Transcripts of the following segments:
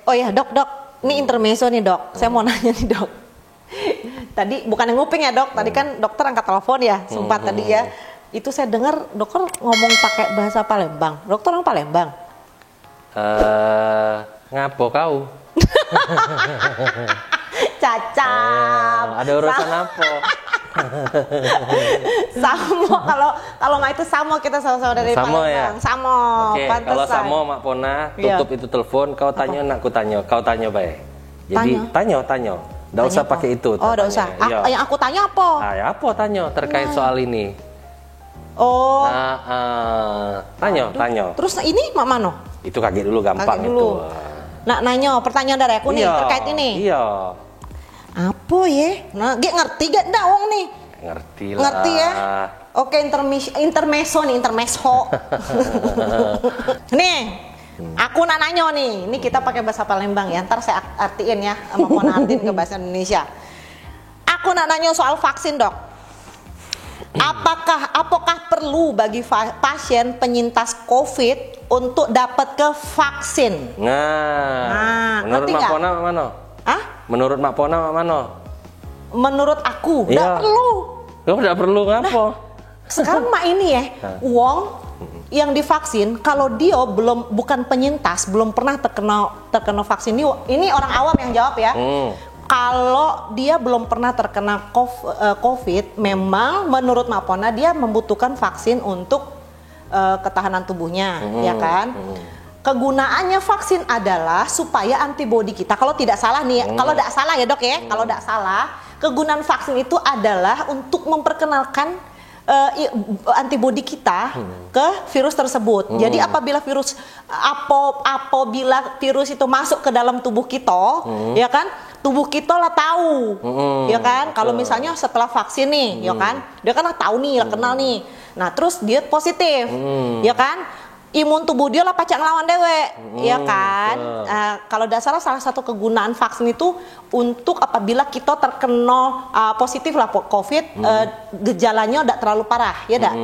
Oh ya dok, ini intermezzo nih dok. Saya mau nanya nih dok. Tadi bukan yang nguping ya dok. Tadi kan dokter angkat telepon ya, sempat tadi ya. Itu saya dengar dokter ngomong pakai bahasa Palembang. Dokter orang Palembang. Ngapo kau? Cacam. Ada urusan apa? Samo kalau nggak itu samo kita sama-sama dari Samo Palembang. ya? Samo. Oke, kalau samo Mak Pona tutup itu telepon, kau tanya nak ku tanya, kau tanya baik. Jadi tanya. Nggak usah pakai itu. Oh, nggak usah. Yang aku tanya apa? Ya apa tanya terkait soal ini? Oh. Tanya. Terus ini mak mano? Itu kaget dulu gampang itu. Nah, nanya pertanyaan dari aku nih terkait ini. Iya. Apa ya? Nah, ngerti gak ndak wong nih? Ngerti lah. Ngerti ya? Oke, intermezzo. Nih, aku nak nanya nih. Ini kita pakai bahasa Palembang ya. Ntar saya artiin ya, mau artiin ke bahasa Indonesia. Aku nak nanya soal vaksin, Dok. Apakah perlu bagi pasien penyintas COVID untuk dapat ke vaksin? Nah menurut Mak Pona mana? Menurut Mak Pona mana? Menurut aku, nggak perlu. Kau nggak perlu ngapa? Nah, sekarang mak ini ya, wong yang divaksin kalau dia bukan penyintas, belum pernah terkena vaksin. Ini orang awam yang jawab ya. Kalau dia belum pernah terkena COVID, memang menurut Mak Pona dia membutuhkan vaksin untuk ketahanan tubuhnya, ya kan? Kegunaannya vaksin adalah supaya antibodi kita, kalau tidak salah nih, kalau tidak salah ya dok ya, kalau tidak salah, kegunaan vaksin itu adalah untuk memperkenalkan antibodi kita ke virus tersebut. Jadi apabila virus itu masuk ke dalam tubuh kita, ya kan, tubuh kita lah tahu, ya kan. Kalau misalnya setelah vaksin nih, ya kan, dia kan lah tahu nih, lah kenal nih. Nah terus dia positif, ya kan. Imun tubuh dia lah pacak ngelawan dewe, ya kan. Kalau tidak salah satu kegunaan vaksin itu untuk apabila kita terkena positif lah COVID, gejalanya tidak terlalu parah, ya dak.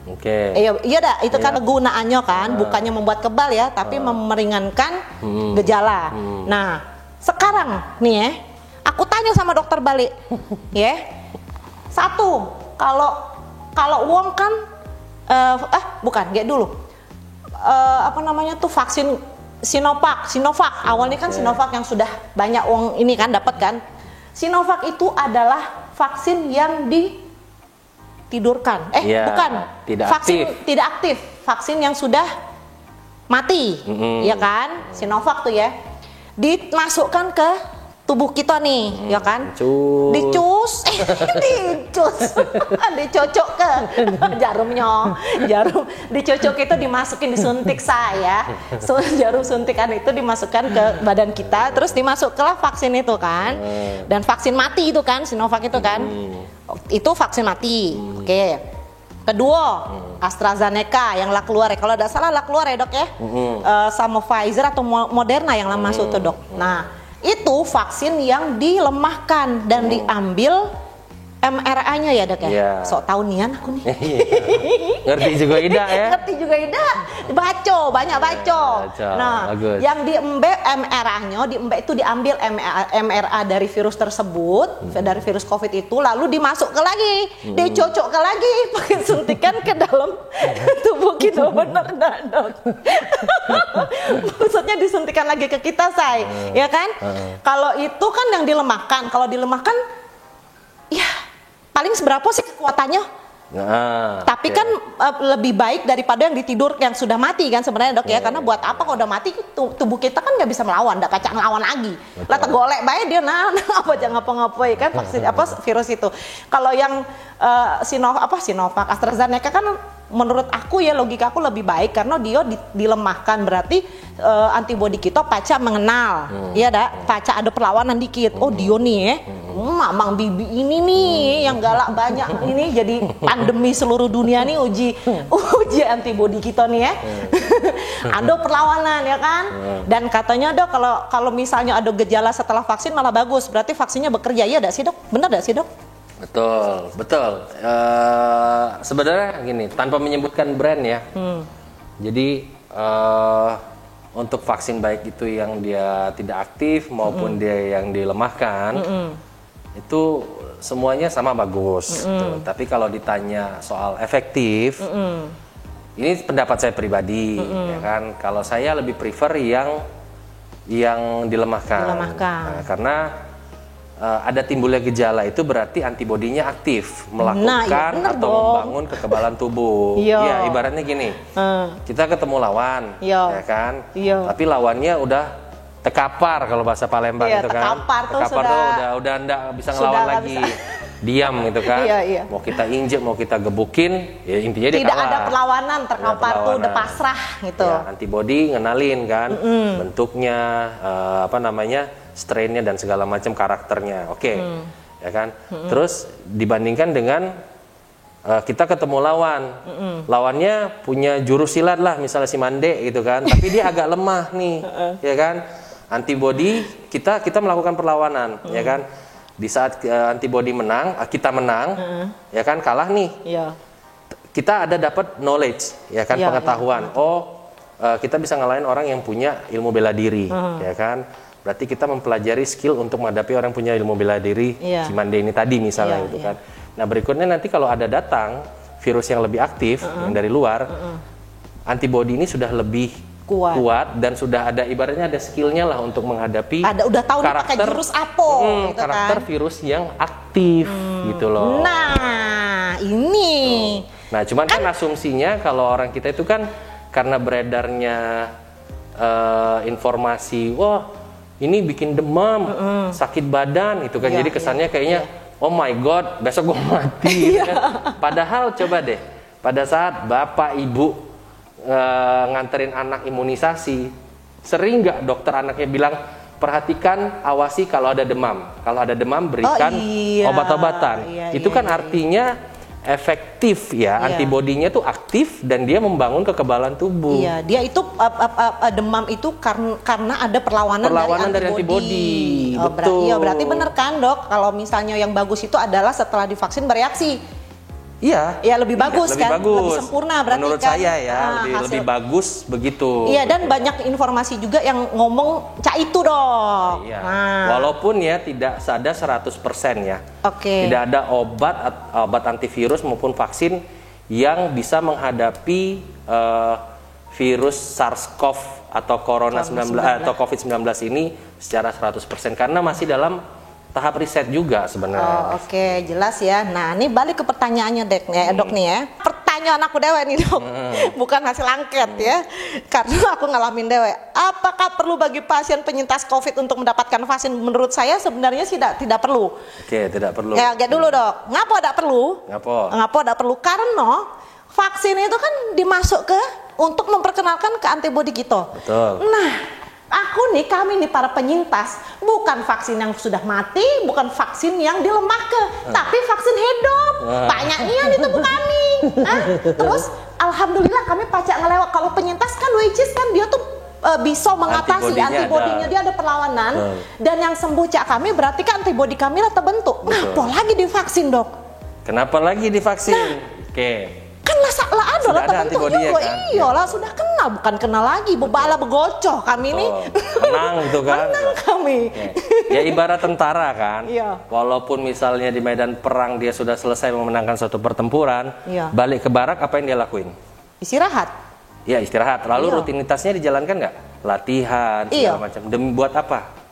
Oke. Iya dak, itu kan kegunaannya kan, bukannya membuat kebal ya, tapi meringankan gejala. Nah, sekarang nih ya, aku tanya sama dokter balik, ya. Satu, kalau uang kan, bukan, kayak dulu. Vaksin Sinovac. Awalnya kan Sinovac yang sudah banyak uang ini kan dapat kan. Sinovac itu adalah vaksin yang ditidurkan. Bukan. Tidak aktif. Vaksin yang sudah mati. Ya kan? Sinovac tuh ya. Dimasukkan ke tubuh kita nih, ya kan? Dicus, dicocok ke jarumnya, dicocok itu dimasukin, disuntik saya, jarum suntikan itu dimasukkan ke badan kita, terus dimasukkanlah vaksin itu kan, dan vaksin mati itu kan, Sinovac itu kan, itu vaksin mati, oke. Kedua, AstraZeneca yang lah keluar ya, kalau tidak salah lah keluar ya dok ya, sama Pfizer atau Moderna yang lah masuk tuh dok. Nah itu vaksin yang dilemahkan dan diambil mRNA-nya ya dok ya. Sok taunian aku nih. Ngerti juga Ida ya. Ngerti juga Ida. Banyak baca. Nah, bagus. Yang diembe mRNA-nya, itu diambil mRNA dari virus tersebut, dari virus COVID itu, lalu dimasukkan lagi, dicocokkan lagi, pakai suntikan ke dalam tubuh kita, bener dah dok. Maksudnya disuntikan lagi ke kita, say, ya kan? Kalau itu kan yang dilemahkan, ya paling seberapa sih kekuatannya? Tapi kan lebih baik daripada yang ditidur yang sudah mati kan sebenarnya dok ya. Karena buat apa kalau udah mati tubuh kita kan nggak bisa melawan, nggak kacang ngelawan lagi. Lah tegolek baik dia apa jangan ngapa-ngapain kan vaksin virus itu. Kalau yang Sinovac, AstraZeneca kan menurut aku ya, logika aku lebih baik karena dia dilemahkan, berarti antibodi kita pacak mengenal, ya dak, pacak ada perlawanan dikit. Oh dia nih ya, mamang bibi ini nih yang galak banyak ini jadi pandemi seluruh dunia nih, uji antibodi kita nih ya. Ada perlawanan ya kan, dan katanya dok kalau misalnya ada gejala setelah vaksin malah bagus, berarti vaksinnya bekerja, ya dak sih dok, bener dak sih dok? Betul. Sebenarnya gini, tanpa menyebutkan brand ya. Jadi untuk vaksin baik itu yang dia tidak aktif maupun dia yang dilemahkan, itu semuanya sama bagus. Gitu. Tapi kalau ditanya soal efektif, ini pendapat saya pribadi, ya kan. Kalau saya lebih prefer yang dilemahkan. Nah, karena ada timbulnya gejala itu berarti antibodinya aktif melakukan atau membangun kekebalan tubuh. Ya ibaratnya gini, kita ketemu lawan, ya kan, tapi lawannya udah tekapar kalau bahasa Palembang itu kan, tekapar tuh udah nggak bisa ngelawan lagi, diam gitu kan. Mau kita injek, mau kita gebukin, ya intinya dia tidak kalah. ada perlawanan, terkapar tuh udah pasrah gitu. Ya, antibodi ngenalin kan, bentuknya, apa namanya, strainnya dan segala macam karakternya, ya kan. Terus dibandingkan dengan kita ketemu lawan, lawannya punya jurus silat lah, misalnya si Mande gitu kan, tapi dia agak lemah nih, ya kan. Antibodi kita melakukan perlawanan, ya kan. Di saat antibodi menang, kita menang, ya kan, kalah nih. Kita ada dapat knowledge, ya kan, pengetahuan. Kita bisa ngalahin orang yang punya ilmu bela diri, ya kan. Berarti kita mempelajari skill untuk menghadapi orang punya ilmu bela diri, si Mande ini tadi misalnya gitu kan. Nah berikutnya nanti kalau ada datang virus yang lebih aktif yang dari luar, antibodi ini sudah lebih kuat dan sudah ada ibaratnya ada skillnya lah untuk menghadapi udah tahu pakai jurus apa gitu karakter kan? Virus yang aktif gitu loh. Nah ini. Nah cuman kan asumsinya kalau orang kita itu kan karena beredarnya informasi, wah ini bikin demam, sakit badan itu kan, jadi kesannya kayaknya oh my god besok gue mati. Padahal coba deh, pada saat bapak ibu nganterin anak imunisasi, sering nggak dokter anaknya bilang perhatikan, awasi kalau ada demam berikan obat-obatan. Itu kan artinya efektif ya, antibodinya tuh aktif dan dia membangun kekebalan tubuh. Iya, dia itu demam itu karena ada perlawanan dari antibodi. Betul. Berarti benar kan dok, kalau misalnya yang bagus itu adalah setelah divaksin bereaksi. Iya. Ya lebih bagus kan, lebih sempurna berarti menurut kan. saya ya, lebih bagus begitu. Iya, dan banyak informasi juga yang ngomong cak itu dong. Iya. Walaupun ya tidak ada 100% ya. Tidak ada obat antivirus maupun vaksin yang bisa menghadapi virus SARS-CoV atau atau COVID-19 ini secara 100% karena masih dalam tahap riset juga sebenarnya. Jelas ya. Nah, ini balik ke pertanyaannya dok nih ya. Pertanyaan aku dewe nih dok, bukan hasil angket ya. Karena aku ngalamin dewe. Apakah perlu bagi pasien penyintas COVID untuk mendapatkan vaksin? Menurut saya sebenarnya sih tidak perlu. Tidak perlu. Ya, dulu dok. Ngapa tidak perlu? Ngapa tidak perlu? Karena vaksin itu kan dimasuk untuk memperkenalkan ke antibodi kita. Betul. Nah, kami nih para penyintas, bukan vaksin yang sudah mati, bukan vaksin yang dilemahkan, tapi vaksin hidup. Banyaknya itu bu kami. Terus alhamdulillah kami pacak ngelewat. Kalau penyintas kan which is kan dia tuh bisa mengatasi antibodinya, dia ada perlawanan. Dan yang sembuh cak kami berarti kan antibodi kami lah terbentuk. Kenapa lagi divaksin dok? Kenapa lagi divaksin? Kan lah ada terbentuk juga, kan? Iyalah sudah kenal, bukan kenal lagi, bebala begocoh kami nih. Menang gitu kan. Menang kami. Ya ibarat tentara kan. Walaupun misalnya di medan perang dia sudah selesai memenangkan suatu pertempuran, balik ke barak apa yang dia lakuin? Istirahat. Ya istirahat. Lalu rutinitasnya dijalankan nggak? Latihan segala macam. Demi buat apa?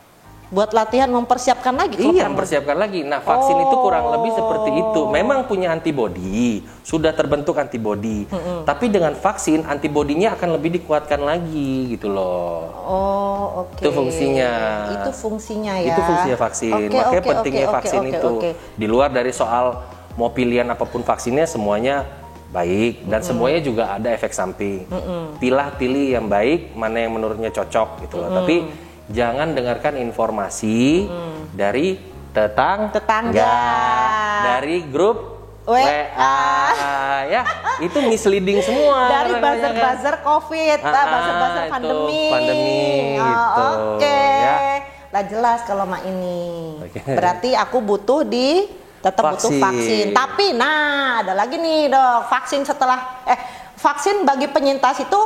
Buat latihan mempersiapkan lagi. Mempersiapkan lagi. Nah, vaksin itu kurang lebih seperti itu. Memang punya antibodi, sudah terbentuk antibodi. Tapi dengan vaksin, antibodinya akan lebih dikuatkan lagi gitu loh. Itu fungsinya. Itu fungsinya ya. Itu fungsinya vaksin. Makanya pentingnya vaksin itu. Di luar dari soal mau pilihan apapun vaksinnya, semuanya baik dan semuanya juga ada efek samping. Pilih yang baik, mana yang menurutnya cocok gitu loh. Tapi jangan dengarkan informasi dari tetangga, dari grup WA ya, itu misleading semua. Dari buzzer COVID, buzzer pandemi gitu. Lah jelas kalau mak ini. Berarti aku butuh tetap butuh vaksin. Tapi ada lagi nih dok, vaksin bagi penyintas itu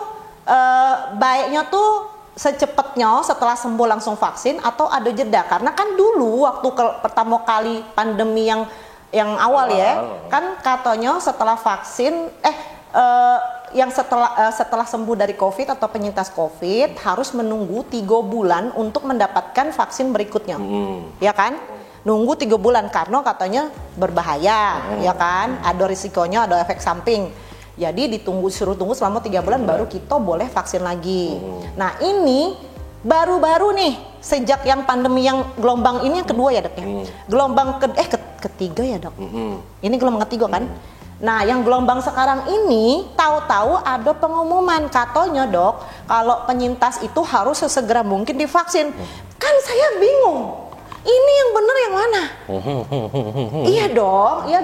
baiknya tuh secepatnya setelah sembuh langsung vaksin atau ada jeda? Karena kan dulu waktu pertama kali pandemi yang awal ya, kan katanya setelah vaksin yang setelah sembuh dari COVID atau penyintas COVID harus menunggu 3 bulan untuk mendapatkan vaksin berikutnya, ya kan? Nunggu 3 bulan karena katanya berbahaya, ya kan? Ada risikonya, ada efek samping. Jadi suruh tunggu selama 3 bulan baru kita boleh vaksin lagi. Nah ini baru-baru nih sejak yang pandemi yang gelombang ini yang kedua ya dok ya. Gelombang ketiga ya dok. Ini gelombang ketiga kan. Nah yang gelombang sekarang ini tahu-tahu ada pengumuman katanya dok kalau penyintas itu harus sesegera mungkin divaksin. Kan saya bingung. Ini yang benar yang mana? Iya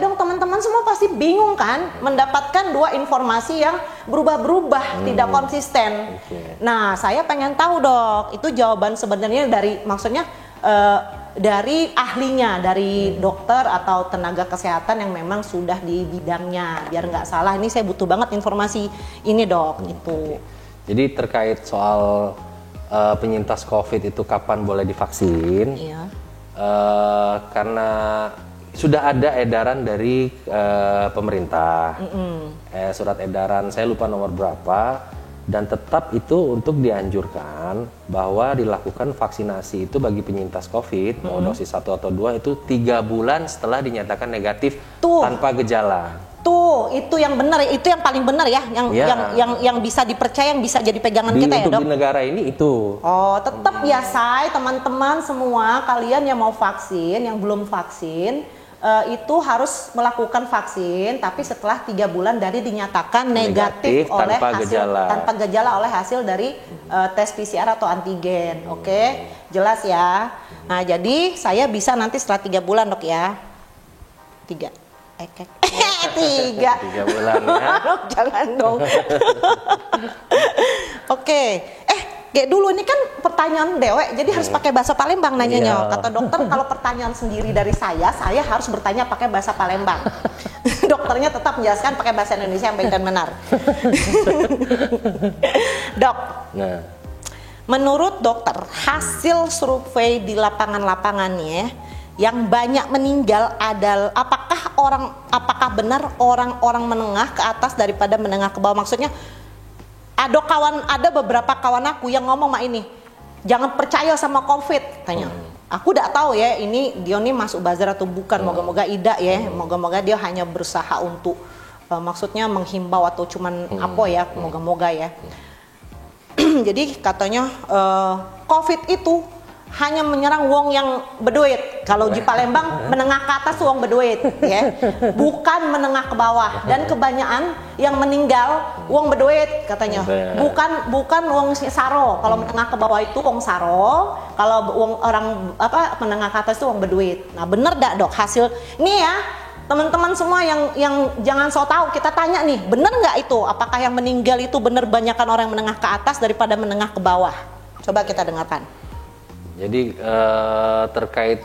dong teman-teman semua pasti bingung kan mendapatkan 2 informasi yang berubah-berubah, tidak konsisten. Nah, saya pengen tahu dok, itu jawaban sebenarnya dari ahlinya, dari dokter atau tenaga kesehatan yang memang sudah di bidangnya. Biar nggak salah, ini saya butuh banget informasi ini dok, gitu. Jadi terkait soal penyintas COVID itu kapan boleh divaksin? Iya. Karena sudah ada edaran dari pemerintah, surat edaran saya lupa nomor berapa, dan tetap itu untuk dianjurkan bahwa dilakukan vaksinasi itu bagi penyintas COVID mau dosis 1 atau 2 itu 3 bulan setelah dinyatakan negatif tanpa gejala. Tuh, itu yang benar, itu yang paling benar ya, yang bisa dipercaya, yang bisa jadi pegangan kita ya dok. Di negara ini itu. Oh, tetap ya say, teman-teman semua, kalian yang mau vaksin, yang belum vaksin, itu harus melakukan vaksin, tapi setelah 3 bulan dari dinyatakan negatif oleh tanpa gejala oleh hasil dari tes PCR atau antigen. Oke, jelas ya. Nah, jadi saya bisa nanti setelah 3 bulan dok ya. 3 bulan ya. Jangan dong. Oke. Kayak dulu ini kan pertanyaan dewek, jadi harus pakai bahasa Palembang nanyanya. Kata dokter kalau pertanyaan sendiri dari saya harus bertanya pakai bahasa Palembang. Dokternya tetap menjelaskan pakai bahasa Indonesia yang baik dan benar. Dok. Nah. Menurut dokter, hasil survei di lapangannya yang banyak meninggal adalah apakah benar orang-orang menengah ke atas daripada menengah ke bawah? Maksudnya ada beberapa kawan aku yang ngomong ini, jangan percaya sama COVID, tanya. Aku udah tahu ya ini dia nih masuk buzzer atau bukan, moga-moga tidak ya, moga-moga dia hanya berusaha untuk maksudnya menghimbau atau cuman moga-moga ya. Jadi katanya COVID itu hanya menyerang wong yang berduit. Kalau di Palembang menengah ke atas wong berduit, ya, bukan menengah ke bawah. Dan kebanyakan yang meninggal wong berduit katanya. Bukan wong saro. Kalau menengah ke bawah itu wong saro. Kalau wong orang menengah ke atas itu wong berduit. Nah bener dak dok hasil ini ya. Teman-teman semua yang jangan so tahu, kita tanya nih, bener nggak itu? Apakah yang meninggal itu bener banyakan orang yang menengah ke atas daripada menengah ke bawah? Coba kita dengarkan. Jadi terkait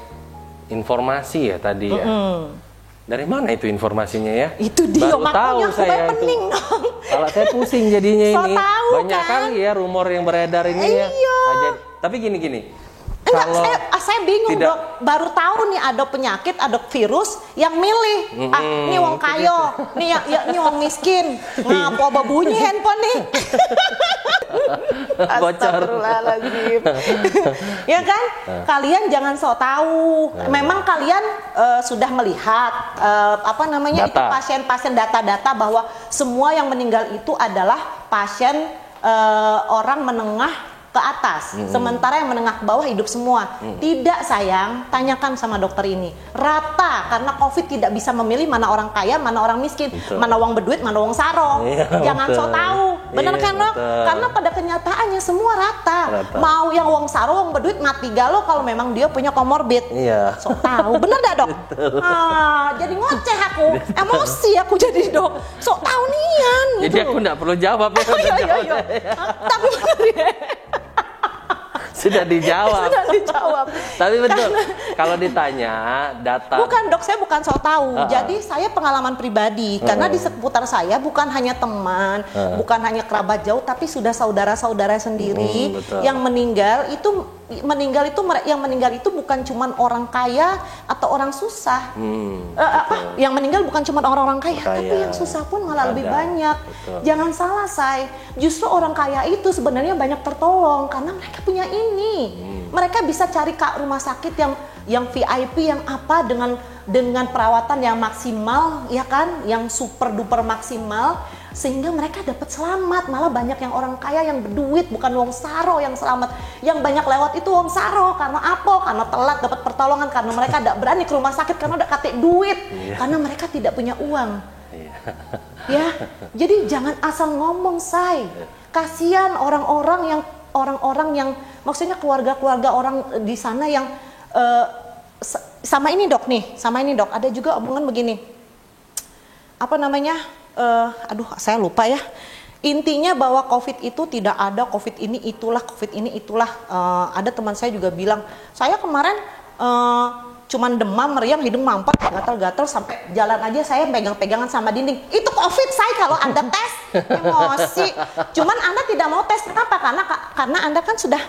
informasi ya tadi ya. Dari mana itu informasinya ya? Itu dia, baru tahu saya itu. Kalau saya pusing jadinya ini. Banyak kali ya rumor yang beredar ini ya. Tapi gini. Enggak, saya bingung dok. Baru tahu nih ada penyakit, ada virus yang milih. Ini wong kayo, nih wong miskin. Ngapa babunyi handphone nih? Astagfirullahaladzim. Ya kan? Kalian jangan sok tahu. Memang kalian sudah melihat itu pasien-pasien data-data bahwa semua yang meninggal itu adalah pasien orang menengah ke atas, sementara yang menengah ke bawah hidup semua. Tidak sayang, tanyakan sama dokter ini. Rata, karena COVID tidak bisa memilih mana orang kaya, mana orang miskin, mana uang berduit, mana uang sarong. Jangan sok tahu, bener kan dok? Karena pada kenyataannya semua rata. Mau yang uang sarong, uang berduit mati galau kalau memang dia punya komorbid. Sok tahu, bener dah dok? Jadi ngoceh aku, emosi aku jadi dok. Sok tahu nian. Jadi aku nggak perlu jawab ya. Tapi bener ya. Sudah dijawab. Sudah dijawab. Tapi betul, kalau ditanya data. Bukan dok, saya bukan so tahu. Jadi saya pengalaman pribadi, karena di seputar saya bukan hanya teman, bukan hanya kerabat jauh, tapi sudah saudara-saudara sendiri yang meninggal itu. Yang meninggal itu bukan cuma orang kaya atau orang susah. Yang meninggal bukan cuma orang-orang kaya, tapi yang susah pun malah lebih banyak. Betul. Jangan salah, say. Justru orang kaya itu sebenarnya banyak tertolong karena mereka punya ini. Mereka bisa cari rumah sakit yang VIP, yang apa dengan perawatan yang maksimal, ya kan? Yang super duper maksimal. Sehingga mereka dapat selamat. Malah banyak yang orang kaya yang berduit, bukan wong saro yang selamat. Yang banyak lewat itu wong saro. Karena apa? Karena telat dapat pertolongan. Karena mereka tidak berani ke rumah sakit karena udah katik duit. Karena mereka tidak punya uang. Ya, jadi jangan asal ngomong, say. Kasihan orang-orang yang maksudnya keluarga-keluarga orang di sana yang sama ini dok. Ada juga omongan begini. Apa namanya? Saya lupa ya. Intinya bahwa COVID itu tidak ada, COVID ini itulah. Ada teman saya juga bilang, saya kemarin cuman demam, meriang, hidung mampet, gatal-gatal, sampai jalan aja saya pegang-pegangan sama dinding. Itu COVID, saya kalau Anda tes, emosi. Cuman Anda tidak mau tes, kenapa? Karena Anda kan sudah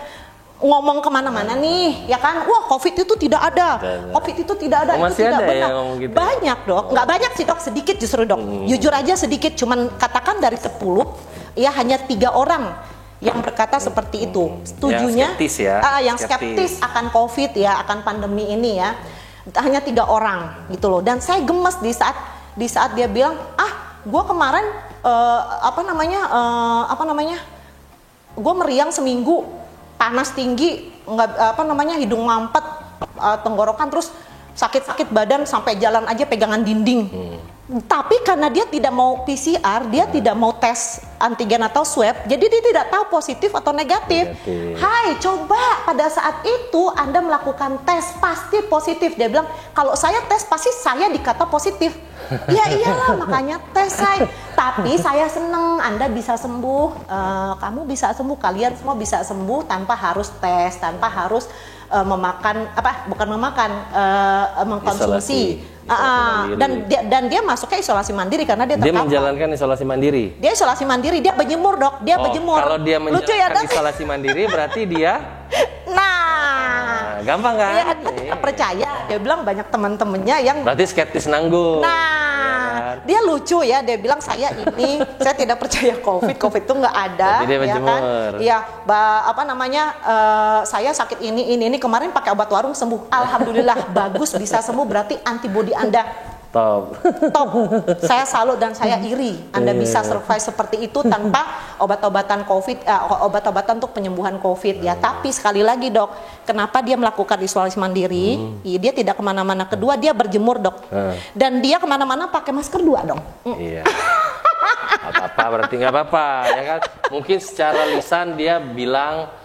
ngomong kemana-mana nih, ya kan? Wah, COVID itu tidak ada. COVID itu tidak ada. Masih itu tidak ada benar. yang ngomong gitu? Banyak dok, nggak banyak sih dok, sedikit justru dok. Jujur aja sedikit, cuman katakan dari 10, ya hanya 3 orang yang berkata seperti itu. Setujunya, yang skeptis akan COVID ya, akan pandemi ini ya. Hanya 3 orang gitu loh. Dan saya gemes di saat dia bilang, gue kemarin gue meriang seminggu. Panas tinggi, hidung mampet, tenggorokan, terus sakit-sakit badan sampai jalan aja pegangan dinding. Tapi karena dia tidak mau PCR, dia tidak mau tes antigen atau swab, jadi dia tidak tahu positif atau negatif. Hai, coba pada saat itu Anda melakukan tes, pasti positif. Dia bilang, kalau saya tes pasti saya dikata positif. Ya iyalah, makanya tes, say. Tapi saya seneng Anda bisa sembuh, kamu bisa sembuh, kalian semua bisa sembuh tanpa harus tes, tanpa harus mengkonsumsi. Dan dia masuknya isolasi mandiri karena dia menjalankan isolasi mandiri. Dia isolasi mandiri, dia berjemur dok, berjemur. Kalau dia menjalankan isolasi mandiri berarti dia gampang kan? Dia tidak percaya. Dia bilang banyak teman-temannya yang berarti skeptis nanggung. Dia lucu ya, dia bilang saya tidak percaya COVID itu nggak ada. Jadi dia berjemur. Iya, saya sakit ini kemarin pakai obat warung sembuh. Alhamdulillah, bagus bisa sembuh, berarti antibodi Anda top. Saya salut dan saya iri Anda bisa survive seperti itu tanpa obat-obatan COVID, obat-obatan untuk penyembuhan COVID ya. Tapi sekali lagi dok, kenapa dia melakukan isolasi mandiri? Dia tidak kemana-mana. Kedua, dia berjemur dok. Dan dia kemana-mana pakai masker 2 dong. Iya. Berarti nggak apa-apa ya kan? Mungkin secara lisan dia bilang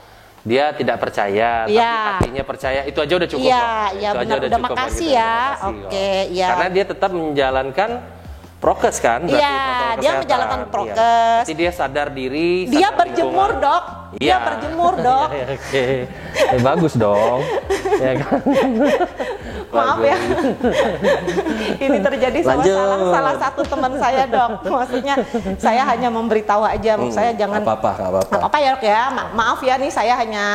dia tidak percaya, tapi hatinya percaya, itu aja udah cukup. Iya, benar. Udah makasih ya. Oke, ya. Karena dia tetap menjalankan prokes kan? Iya, dia menjalankan prokes. Jadi dia sadar diri. Dia berjemur dok. Dia berjemur dok. Oke. Bagus dong. Ya kan? Maaf ya. Ini terjadi sama salah satu teman saya dok. Maksudnya saya hanya memberitahu aja. Saya jangan. Apa ya? Maaf ya nih, saya hanya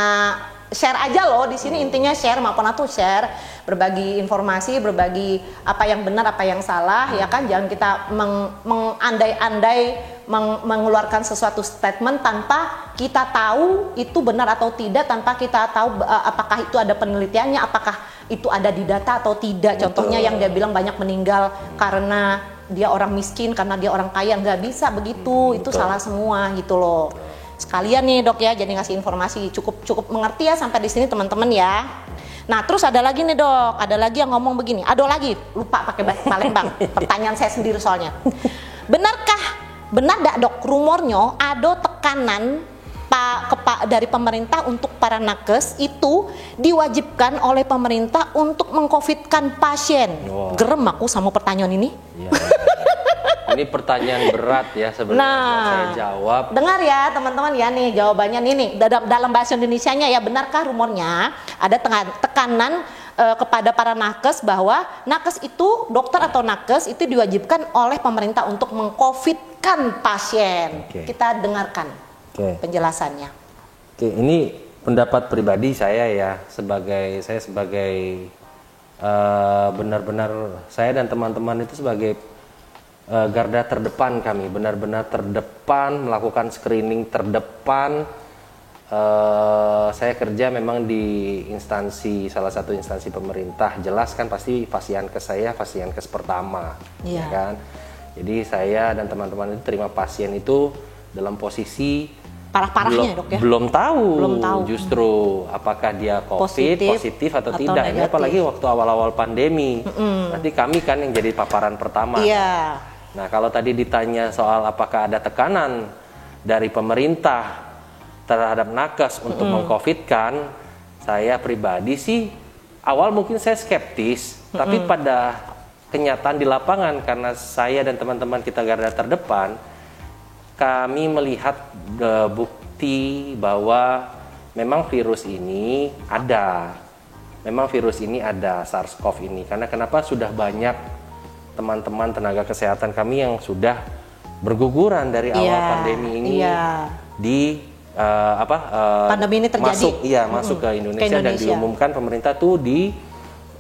share aja loh di sini. Intinya share, maupun atau share, berbagi informasi, berbagi apa yang benar, apa yang salah, ya kan? Jangan kita mengandai-andai mengeluarkan sesuatu statement tanpa kita tahu itu benar atau tidak, tanpa kita tahu apakah itu ada penelitiannya, apakah itu ada di data atau tidak. Contohnya yang dia bilang banyak meninggal karena dia orang miskin, karena dia orang kaya, nggak bisa begitu. Itu salah semua gitu loh. Sekalian nih dok ya, jadi ngasih informasi, cukup mengerti ya sampai di sini teman-teman ya. Nah terus ada lagi nih dok, ada lagi yang ngomong begini, lupa pakai bahasa Palembang. Pertanyaan saya sendiri soalnya. Benar dak dok, rumornya ada tekanan dari pemerintah untuk para nakes itu diwajibkan oleh pemerintah untuk mengcovidkan pasien. Gerem aku sama pertanyaan ini. Ini pertanyaan berat ya sebenarnya buat saya jawab. Dengar ya teman-teman ya nih jawabannya nih dalam bahasa Indonesianya ya, benarkah rumornya ada tekanan kepada para nakes bahwa nakes itu, dokter atau nakes itu diwajibkan oleh pemerintah untuk meng-COVID-kan pasien. Kita dengarkan penjelasannya. Ini pendapat pribadi saya ya, saya sebagai benar-benar saya dan teman-teman itu sebagai garda terdepan, kami benar-benar terdepan melakukan screening terdepan. Saya kerja memang di salah satu instansi pemerintah, jelas kan pasti Pasienkes saya Pasienkes pertama, ya kan. Jadi saya dan teman-teman itu terima pasien itu dalam posisi parah-parahnya dok ya? Belum tahu justru apakah dia positif atau tidak. Ini apalagi waktu awal-awal pandemi. Nanti kami kan yang jadi paparan pertama. Nah kalau tadi ditanya soal apakah ada tekanan dari pemerintah terhadap nakes untuk meng-COVID-kan, saya pribadi sih awal mungkin saya skeptis, tapi pada kenyataan di lapangan karena saya dan teman-teman kita garda terdepan, kami melihat bukti bahwa memang virus ini ada. Memang virus ini ada, SARS-CoV ini. Karena kenapa sudah banyak teman-teman tenaga kesehatan kami yang sudah berguguran dari awal pandemi ini pandemi ini terjadi masuk ke Indonesia dan diumumkan pemerintah tuh di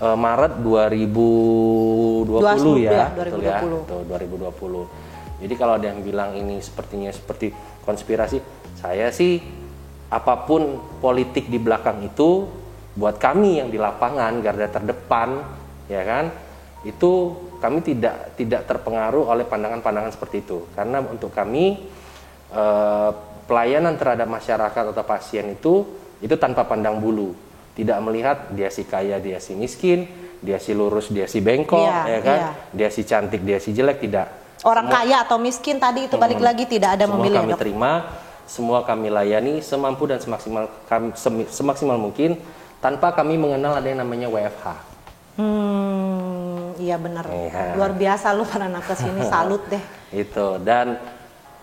Maret 2020 ya. 2020. Jadi kalau ada yang bilang ini seperti konspirasi, saya sih apapun politik di belakang itu buat kami yang di lapangan garda terdepan ya kan, itu kami tidak terpengaruh oleh pandangan-pandangan seperti itu. Karena untuk kami pelayanan terhadap masyarakat atau pasien itu tanpa pandang bulu. Tidak melihat dia si kaya, dia si miskin, dia si lurus, dia si bengkok, ya kan? Dia si cantik, dia si jelek, tidak. Orang kaya atau miskin tadi itu balik lagi tidak ada memilih. Semua kami terima, semua kami layani semampu dan semaksimal mungkin tanpa kami mengenal ada yang namanya WFH. Iya benar. Luar biasa lu para nakes ini, salut deh. Itu, dan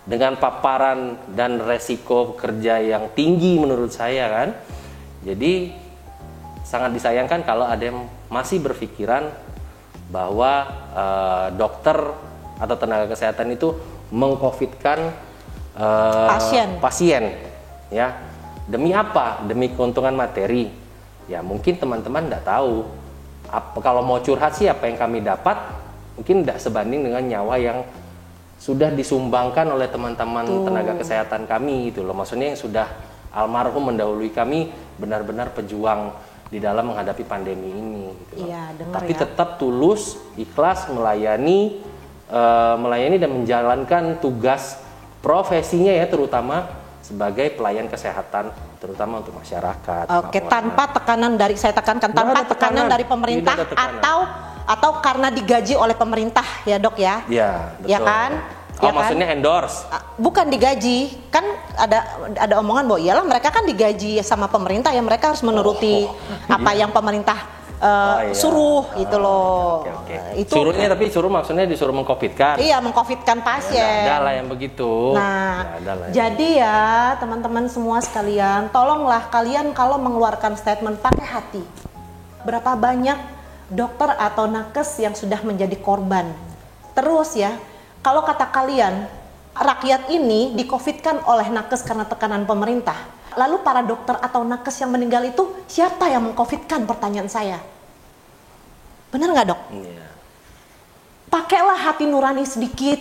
dengan paparan dan resiko kerja yang tinggi menurut saya kan. Jadi sangat disayangkan kalau ada yang masih berpikiran bahwa dokter atau tenaga kesehatan itu meng-COVID-kan pasien ya. Demi apa? Demi keuntungan materi. Ya mungkin teman-teman tidak tahu. Kalau mau curhat sih apa yang kami dapat mungkin tidak sebanding dengan nyawa yang sudah disumbangkan oleh teman-teman tenaga kesehatan kami gitu loh. Maksudnya yang sudah almarhum mendahului kami benar-benar pejuang di dalam menghadapi pandemi ini gitu loh. Tapi tetap tulus, ikhlas melayani dan menjalankan tugas profesinya ya, terutama sebagai pelayan kesehatan terutama untuk masyarakat. Tanpa tekanan dari, saya tekankan, tanpa tekanan dari pemerintah atau karena digaji oleh pemerintah ya dok ya? Iya betul. Ya kan? Maksudnya endorse? Bukan digaji, kan ada omongan bahwa iyalah mereka kan digaji sama pemerintah ya, mereka harus menuruti apa yang pemerintah suruh gitu loh. Itu suruhnya, tapi maksudnya disuruh meng-COVID-kan. Iya, meng-COVID-kan pasien. Ada lah yang begitu. Nah, jadi ya teman-teman semua sekalian, tolonglah kalian kalau mengeluarkan statement pakai hati. Berapa banyak dokter atau nakes yang sudah menjadi korban. Terus ya, kalau kata kalian rakyat ini di-COVID-kan oleh nakes karena tekanan pemerintah. Lalu para dokter atau nakes yang meninggal itu siapa yang meng-COVID-kan, pertanyaan saya. Benar nggak dok? Pakailah hati nurani sedikit.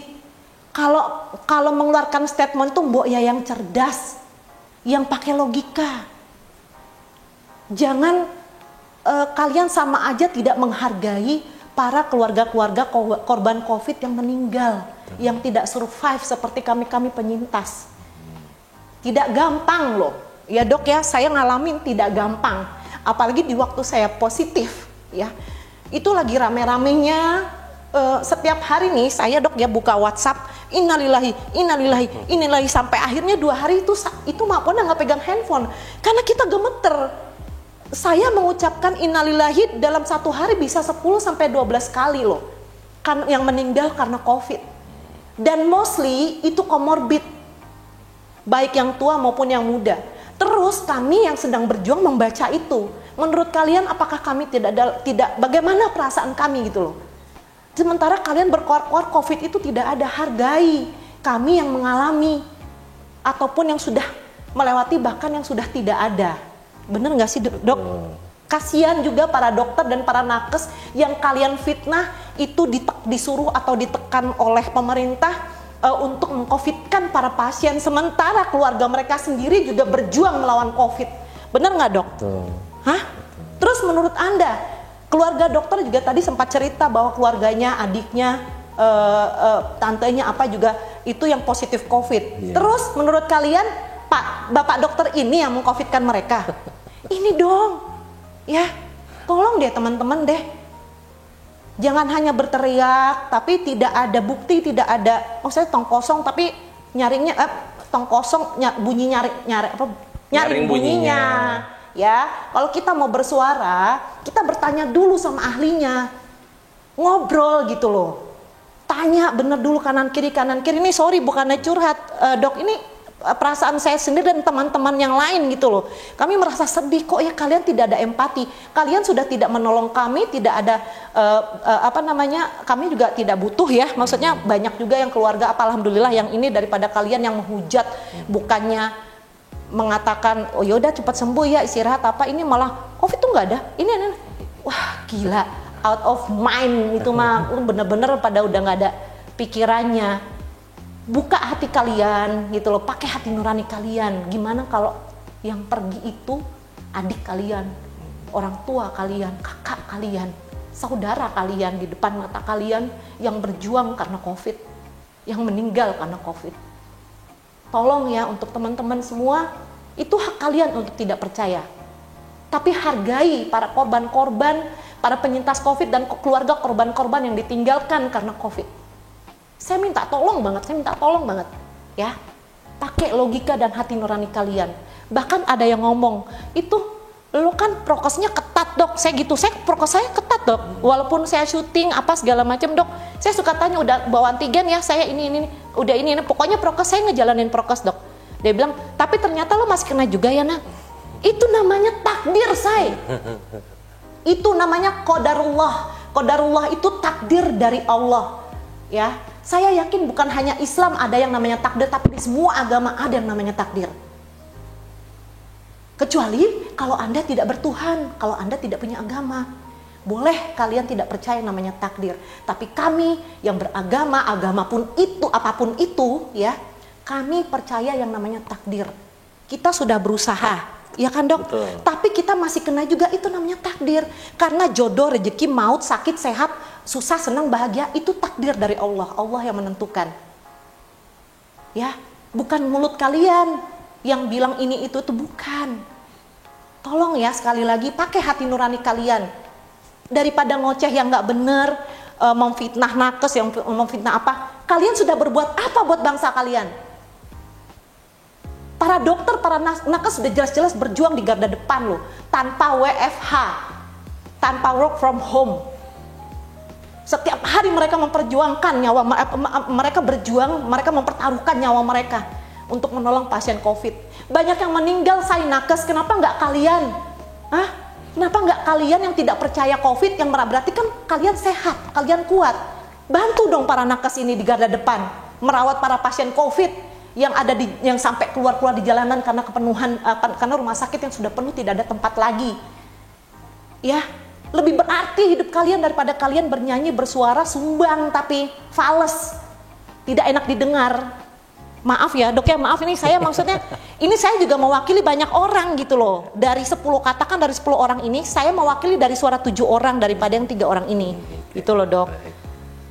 Kalau mengeluarkan statement tuh mbok ya yang cerdas, yang pakai logika. Jangan kalian sama aja tidak menghargai para keluarga-keluarga korban COVID yang meninggal, yang tidak survive seperti kami penyintas. Tidak gampang loh, ya dok ya, saya ngalamin tidak gampang. Apalagi di waktu saya positif, ya. Itu lagi rame-ramenya, setiap hari nih saya dok ya buka WhatsApp, innalillahi, sampai akhirnya 2 hari itu maupun nggak pegang handphone, karena kita gemeter. Saya mengucapkan innalillahi dalam 1 hari bisa 10 sampai 12 kali loh, kan yang meninggal karena COVID. Dan mostly itu komorbid, baik yang tua maupun yang muda. Terus kami yang sedang berjuang membaca itu, menurut kalian apakah kami tidak bagaimana perasaan kami gitu loh. Sementara kalian berkoar-koar COVID itu tidak ada, hargai kami yang mengalami ataupun yang sudah melewati, bahkan yang sudah tidak ada. Bener nggak sih dok? Kasihan juga para dokter dan para nakes yang kalian fitnah itu disuruh atau ditekan oleh pemerintah untuk mengcovidkan para pasien, sementara keluarga mereka sendiri juga berjuang melawan COVID. Bener nggak dok? Hah? Terus menurut Anda, keluarga dokter juga tadi sempat cerita bahwa keluarganya, adiknya, tantenya apa juga itu yang positif COVID. Terus menurut kalian bapak dokter ini yang mengcovidkan mereka? Ini dong, ya tolong deh teman-teman deh. Jangan hanya berteriak tapi tidak ada bukti, tidak ada, maksudnya tong kosong tapi nyaringnya tong kosong nyaring bunyinya. Ya, kalau kita mau bersuara, kita bertanya dulu sama ahlinya. Ngobrol gitu loh. Tanya bener dulu kanan kiri. Ini sorry bukannya curhat, dok, ini perasaan saya sendiri dan teman-teman yang lain gitu loh. Kami merasa sedih kok ya, kalian tidak ada empati. Kalian sudah tidak menolong kami, tidak ada kami juga tidak butuh ya. Maksudnya banyak juga yang keluarga alhamdulillah yang ini daripada kalian yang menghujat, bukannya mengatakan oh yaudah cepat sembuh ya, istirahat apa, ini malah COVID tuh nggak ada. Ini wah gila, out of mind itu mah bener-bener pada udah nggak ada pikirannya. Buka hati kalian gitu loh, pakai hati nurani kalian. Gimana kalau yang pergi itu adik kalian, orang tua kalian, kakak kalian, saudara kalian di depan mata kalian yang berjuang karena COVID, yang meninggal karena COVID. Tolong ya untuk teman-teman semua, itu hak kalian untuk tidak percaya. Tapi hargai para korban-korban, para penyintas COVID dan keluarga korban-korban yang ditinggalkan karena COVID. Saya minta tolong banget ya. Pakai logika dan hati nurani kalian. Bahkan ada yang ngomong, itu lo kan prokesnya ketat dok. Saya prokes saya ketat dok. Walaupun saya syuting apa segala macam dok, saya suka tanya udah bawa antigen ya, saya ini udah ini. Pokoknya prokes saya ngejalanin prokes dok. Dia bilang, tapi ternyata lo masih kena juga ya nak. Itu namanya takdir saya. Itu namanya qadarullah. Qadarullah itu takdir dari Allah. Ya, saya yakin bukan hanya Islam ada yang namanya takdir, tapi di semua agama ada yang namanya takdir. Kecuali kalau Anda tidak bertuhan, kalau Anda tidak punya agama. Boleh kalian tidak percaya namanya takdir, tapi kami yang beragama, agama pun itu, apapun itu ya, kami percaya yang namanya takdir. Kita sudah berusaha. Ya kan dok? Betul. Tapi kita masih kena juga, itu namanya takdir. Karena jodoh, rezeki, maut, sakit, sehat, susah, senang, bahagia, itu takdir dari Allah. Allah yang menentukan. Ya, bukan mulut kalian yang bilang ini itu bukan. Tolong ya sekali lagi pakai hati nurani kalian. Daripada ngoceh yang nggak bener, memfitnah nakes, yang memfitnah apa, kalian sudah berbuat apa buat bangsa kalian? Para dokter, para nakes sudah jelas-jelas berjuang di garda depan loh, tanpa WFH, tanpa work from home. Setiap hari mereka memperjuangkan nyawa, mereka berjuang, mereka mempertaruhkan nyawa mereka untuk menolong pasien COVID. Banyak yang meninggal, saya nakes, kenapa nggak kalian? Hah? Kenapa nggak kalian yang tidak percaya COVID, yang berarti kan kalian sehat, kalian kuat. Bantu dong para nakes ini di garda depan, merawat para pasien COVID yang ada yang sampai keluar di jalanan karena kepenuhan, karena rumah sakit yang sudah penuh, tidak ada tempat lagi. Ya, lebih berarti hidup kalian daripada kalian bernyanyi, bersuara, sumbang tapi fales, tidak enak didengar. Maaf ya dok ya, maaf ini saya maksudnya, ini saya juga mewakili banyak orang gitu loh. Dari 10, katakan dari 10 orang ini, saya mewakili dari suara 7 orang daripada yang 3 orang ini. Gitu loh dok.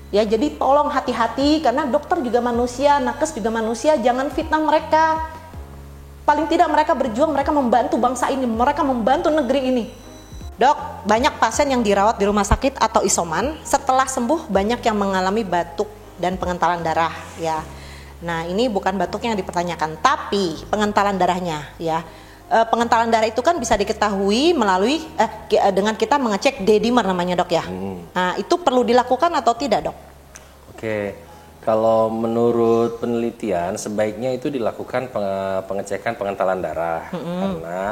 Ya jadi tolong hati-hati, karena dokter juga manusia, nakes juga manusia, jangan fitnah mereka. Paling tidak mereka berjuang, mereka membantu bangsa ini, mereka membantu negeri ini. Dok, banyak pasien yang dirawat di rumah sakit atau isoman, setelah sembuh banyak yang mengalami batuk dan pengentalan darah ya. Nah ini bukan batuknya yang dipertanyakan, tapi pengentalan darahnya ya. Pengentalan darah itu kan bisa diketahui melalui dengan kita mengecek D-dimer namanya dok ya. Nah itu perlu dilakukan atau tidak dok? Oke, Kalau menurut penelitian sebaiknya itu dilakukan pengecekan pengentalan darah karena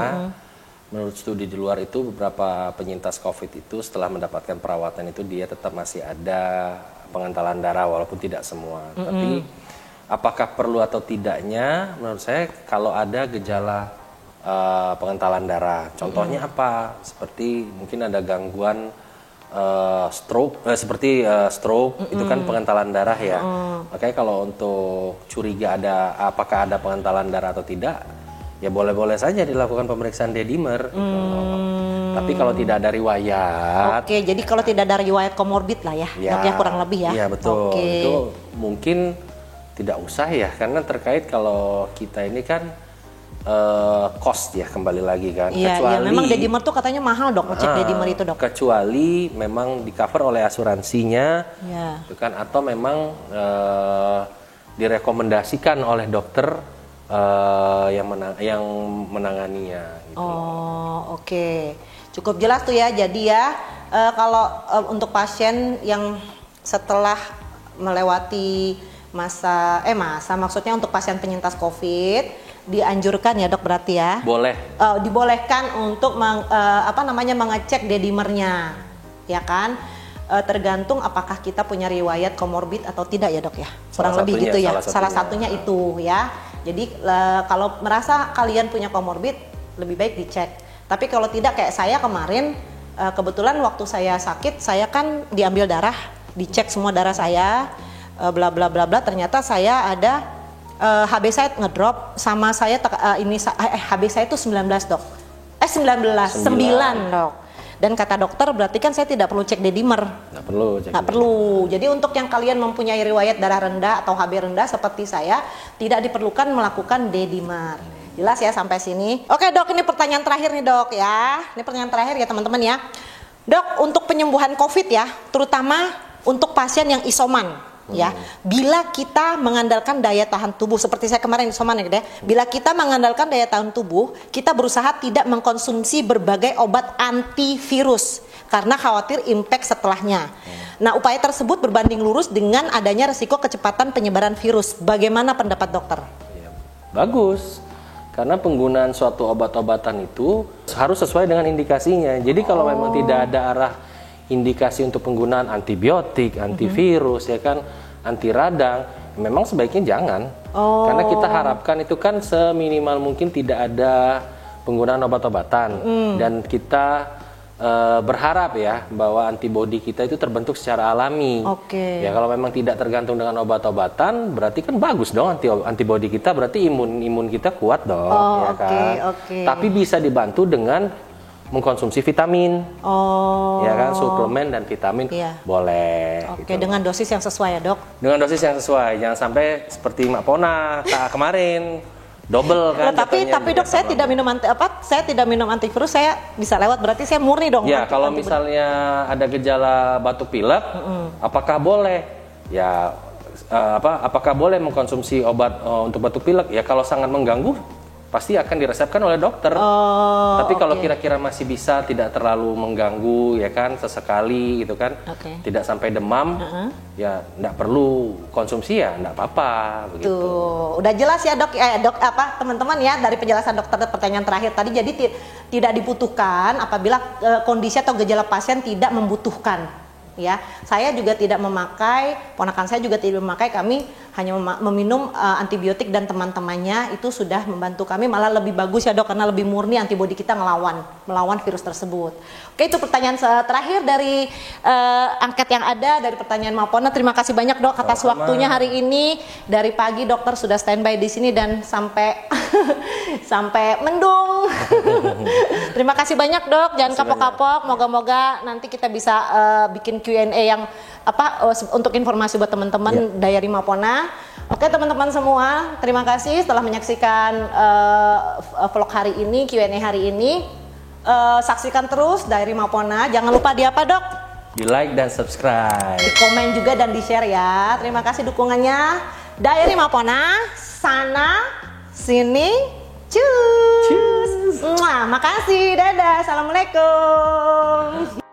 menurut studi di luar itu beberapa penyintas COVID itu setelah mendapatkan perawatan itu dia tetap masih ada pengentalan darah walaupun tidak semua. Tapi apakah perlu atau tidaknya menurut saya kalau ada gejala pengentalan darah. Contohnya apa? Seperti mungkin ada gangguan stroke, stroke itu kan pengentalan darah ya. Makanya kalau untuk curiga apakah ada pengentalan darah atau tidak, ya boleh-boleh saja dilakukan pemeriksaan dedimer. Gitu. Tapi kalau tidak ada riwayat. Oke, jadi kalau tidak ada riwayat komorbid lah ya, dok ya kurang lebih ya. Iya betul. Itu mungkin tidak usah ya, karena terkait kalau kita ini kan cost ya kembali lagi kan. Iya, kecuali memang dedimer tuh katanya mahal dok, ngecek dedimer itu dok. Kecuali memang di cover oleh asuransinya, itu kan, atau memang direkomendasikan oleh dokter yang menanganinya. Gitu. Oke. Cukup jelas tuh ya. Jadi ya kalau untuk pasien yang setelah melewati masa maksudnya untuk pasien penyintas COVID dianjurkan ya dok berarti ya? Boleh. Dibolehkan untuk mengecek dedimernya, ya kan? Tergantung apakah kita punya riwayat komorbid atau tidak ya dok ya? Kurang lebih gitu ya. Salah satunya itu ya. Jadi kalau merasa kalian punya komorbid lebih baik dicek. Tapi kalau tidak kayak saya kemarin, kebetulan waktu saya sakit saya kan diambil darah, dicek semua darah saya, bla bla bla bla. Ternyata saya ada HB saya ngedrop sama saya HB saya itu 19 dok. 9 dok. Dan kata dokter berarti kan saya tidak perlu cek dedimer. Nggak perlu. Jadi untuk yang kalian mempunyai riwayat darah rendah atau HB rendah seperti saya, tidak diperlukan melakukan dedimer. Jelas ya sampai sini? Oke dok, ini pertanyaan terakhir nih dok ya. Ini pertanyaan terakhir ya teman-teman ya. Dok, untuk penyembuhan COVID ya, terutama untuk pasien yang isoman. Ya, bila kita mengandalkan daya tahan tubuh seperti saya kemarin isoman ya, bila kita mengandalkan daya tahan tubuh, kita berusaha tidak mengkonsumsi berbagai obat antivirus karena khawatir impact setelahnya. Nah, upaya tersebut berbanding lurus dengan adanya resiko kecepatan penyebaran virus. Bagaimana pendapat dokter? Ya, bagus. Karena penggunaan suatu obat-obatan itu harus sesuai dengan indikasinya. Jadi kalau memang tidak ada arah indikasi untuk penggunaan antibiotik, antivirus, ya kan, anti radang, memang sebaiknya jangan. Karena kita harapkan itu kan seminimal mungkin tidak ada penggunaan obat-obatan dan kita berharap ya bahwa antibodi kita itu terbentuk secara alami. Ya kalau memang tidak tergantung dengan obat-obatan, berarti kan bagus dong antibodi kita, berarti imun kita kuat dong, ya kan. Tapi bisa dibantu dengan mengkonsumsi vitamin, ya kan, suplemen dan vitamin boleh. Gitu. Dengan dosis yang sesuai ya dok? Dengan dosis yang sesuai, jangan sampai seperti Mak Pona kemarin double kan. Tapi dok saya tidak minum antivirus, saya bisa lewat, berarti saya murni dong. Ya kalau misalnya ada gejala batuk pilek, apakah boleh? Ya apakah boleh mengkonsumsi obat untuk batuk pilek? Ya kalau sangat mengganggu, pasti akan diresepkan oleh dokter. Tapi kalau kira-kira masih bisa, tidak terlalu mengganggu, ya kan, sesekali gitu kan, tidak sampai demam, ya nggak perlu konsumsi, ya nggak apa-apa. Begitu. Tuh, udah jelas ya dok, teman-teman ya, dari penjelasan dokter pertanyaan terakhir tadi, jadi tidak dibutuhkan apabila kondisi atau gejala pasien tidak membutuhkan. Ya, saya juga tidak memakai, ponakan saya juga tidak memakai, kami hanya meminum antibiotik dan teman-temannya itu sudah membantu kami, malah lebih bagus ya dok, karena lebih murni antibodi kita melawan virus tersebut. Oke, itu pertanyaan terakhir dari angket yang ada, dari pertanyaan Mapona. Terima kasih banyak dok atas waktunya hari ini. Dari pagi dokter sudah standby di sini dan sampai sampai mendung. Terima kasih banyak dok, jangan kapok-kapok. Moga-moga nanti kita bisa bikin Q&A yang untuk informasi buat teman-teman Diary Mapona. Oke teman-teman semua, terima kasih telah menyaksikan vlog hari ini, Q&A hari ini. Saksikan terus Diary Mapona. Jangan lupa di apa dok? Di like dan subscribe. Di komen juga dan di share ya. Terima kasih dukungannya. Diary Mapona, sana sini, cus. Makasih, dadah, assalamualaikum.